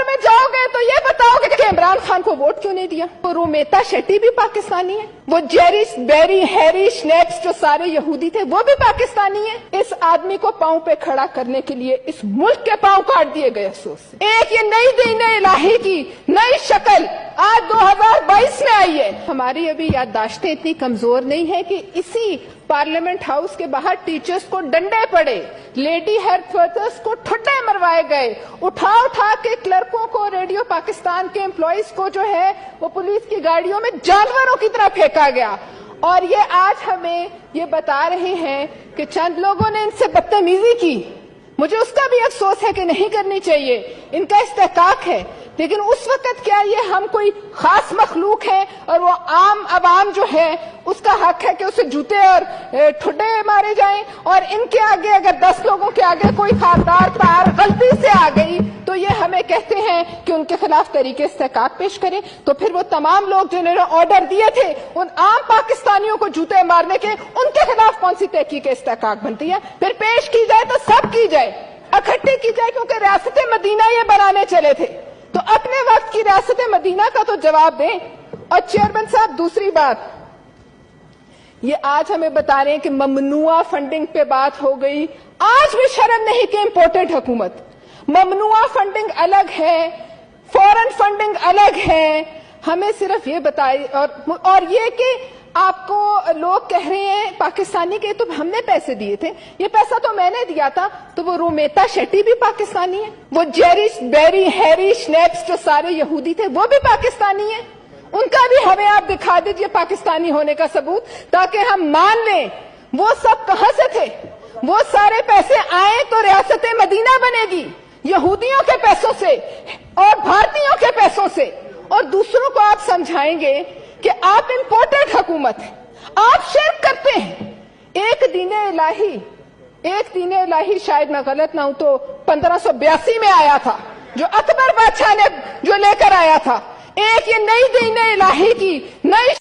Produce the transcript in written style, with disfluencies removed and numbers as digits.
में जाओगे तो ये बताओगे कि इमरान खान को वोट क्यों नहीं दिया। वो रोमेता शेट्टी भी पाकिस्तानी है, वो जेरिस बेरी हैरी स्नैप्स जो सारे यहूदी थे वो भी पाकिस्तानी है। इस आदमी को पांव पे खड़ा करने के लिए इस मुल्क के पांव काट दिए गए अफसोस से। एक ये नई दीन इलाही की नई शक्ल आज 2022 में आई है। हमारी अभी याददाश्तें इतनी कमजोर नहीं है कि इसी पार्लियामेंट हाउस के बाहर टीचर्स को डंडे पड़े, लेडी हेल्थ वर्कर्स को ठुड्डे मरवाए गए, उठा के क्लर्कों को, रेडियो पाकिस्तान के एम्प्लॉइज को जो है वो पुलिस की गाड़ियों में जानवरों की तरह फेंका गया। और ये आज हमें ये बता रहे हैं कि चंद लोगों ने इनसे बदतमीजी की। मुझे उसका भी अफसोस है कि नहीं करनी चाहिए, इनका इस्तेहकाक है, लेकिन उस वक्त क्या ये हम कोई खास मखलूक है और वो आम अवाम जो है उसका हक है कि उसे जूते और ठुड्डे मारे जाएं। और इनके आगे अगर 10 लोगों के आगे कोई खारदार तार गलती से आ गई तो ये हमें कहते हैं कि उनके खिलाफ तरीके इस्तेहकाक पेश करें। तो फिर वो तमाम लोग जिन्होंने ऑर्डर दिए थे उन आम पाकिस्तानियों को जूते मारने के, उनके खिलाफ कौन सी तहकीक इस्तेहकाक बनती है? फिर पेश की जाए तो सब की जाए, इकट्ठी की जाए, क्योंकि रियासत मदीना ये बनाने चले थे तो अपने वक्त की रियासत मदीना का तो जवाब दें। और चेयरमैन साहब, दूसरी बात, ये आज हमें बता रहे हैं कि ममनुआ फंडिंग पे बात हो गई। आज भी शर्म नहीं कि इंपोर्टेड हुकूमत, ममनुआ फंडिंग अलग है, फॉरेन फंडिंग अलग है। हमें सिर्फ ये बताए और ये कि आपको लोग कह रहे हैं पाकिस्तानी के, तो हमने पैसे दिए थे, ये पैसा तो मैंने दिया था। तो वो रोमेता शेट्टी भी पाकिस्तानी है, वो जेरिस बेरी हैरी स्नैप्स जो सारे यहूदी थे वो भी पाकिस्तानी है। उनका भी हमें आप दिखा दीजिए पाकिस्तानी होने का सबूत, ताकि हम मान लें वो सब कहां से थे। वो सारे पैसे आए तो रियासत मदीना बनेगी यहूदियों के पैसों से और भारतीयों के पैसों से। और दूसरों को आप समझाएंगे कि आप इंपोर्टेड हुकूमत है, आप शिर्क करते हैं। एक दीन इलाही शायद मैं गलत ना हूं तो 1582 में आया था, जो अकबर बादशाह ने जो लेकर आया था। एक ये नई दीन इलाही की नई